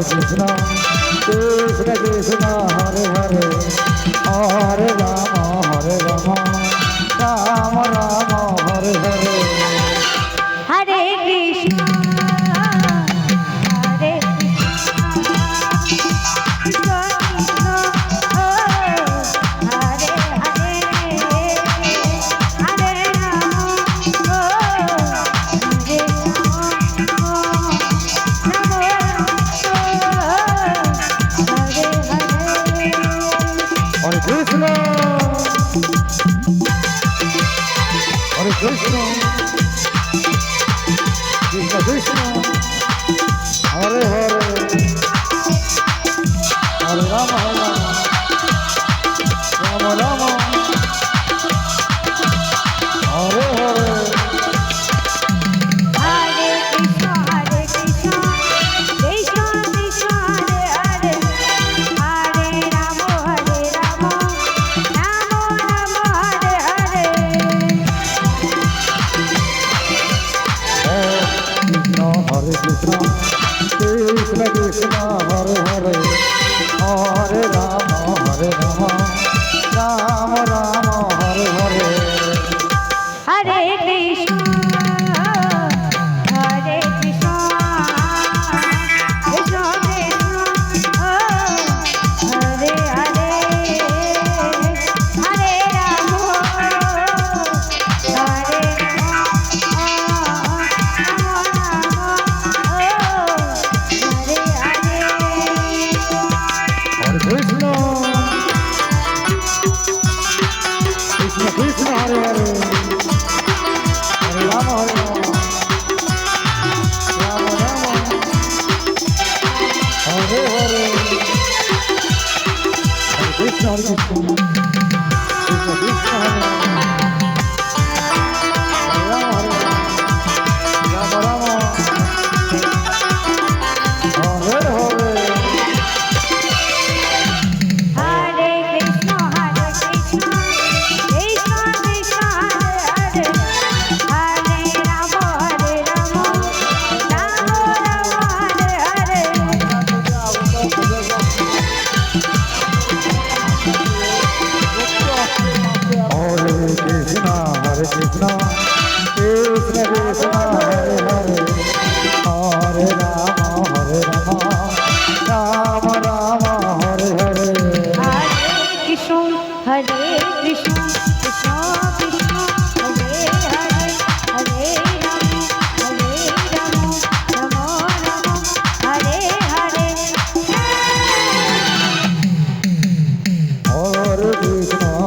Krishna Krishna Krishna Hare Hare Hare Rama Rama Rama Hare Hare Hare Krishna Hare Krishna Krishna Hare Hare Hare Rama Hare Hare Krishna Hare Krishna Krishna Krishna Hare Hare Hare Rama Rama Rama Hare Hare Hare Krishna Krishna Krishna Hare Hare Hare Rama Rama Hare Hare Hare Krishna Krishna Krishna Hare Hare Hare Rama Rama Rama Hare Hare Hare Krishna Krishna Krishna Hare Hare Hare Rama Hare Hare Krishna Krishna Krishna Hare Hare Hare Rama Rama Rama Hare Hare Hare Krishna Krishna Krishna Hare Hare Hare Rama Rama Rama Hare Hare Hare Krishna Krishna Krishna Hare Hare Rama Rama Hare Hare Hare Krishna Krishna Krishna Hare Hare Hare Rama Rama Rama Hare Hare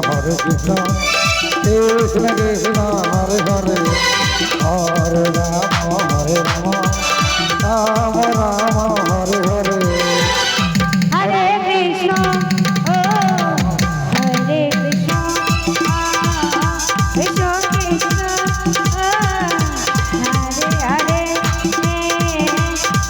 Hare Krishna Krishna Krishna Hare Hare Hare Rama Rama Hare Hare Hare Krishna Krishna Krishna Hare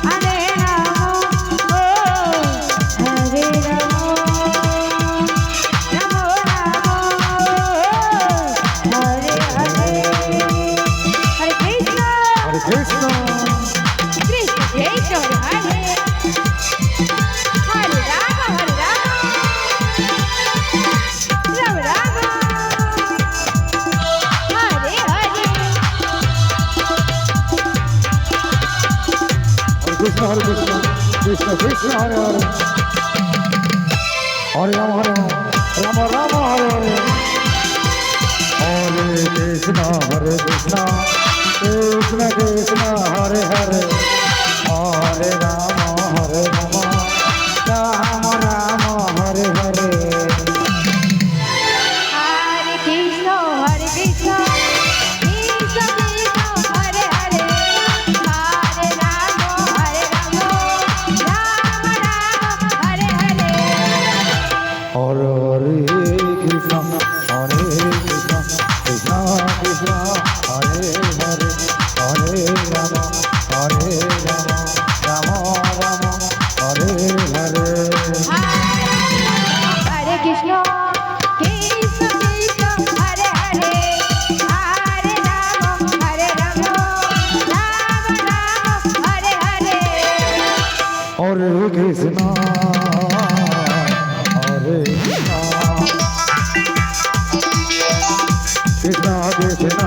Hare Hare Rama Rama Rama Hare Hare Hare Krishna Krishna Krishna Hare Hare Hare Rama Hare Rama Rama Rama Hare Hare Hare Krishna Hare Krishna Krishna Krishna Hare Hare Rama Rama Rama Hare Hare Hare Krishna Krishna Krishna Hare Hare Hare Rama Rama Rama Hare Hare Hare Krishna Krishna Krishna Hare Hare Hare Rama Rama Rama Hare Hare Hare Krishna Krishna Krishna Hare Hare Hare Rama Rama Hare Hare Hare Krishna Krishna Krishna Hare Hare Hare Rama Rama Rama Hare Hare Hare Krishna Krishna Krishna Hare Hare Hare Rama Rama Rama Hare Hare Hare Hare Krishna Krishna Krishna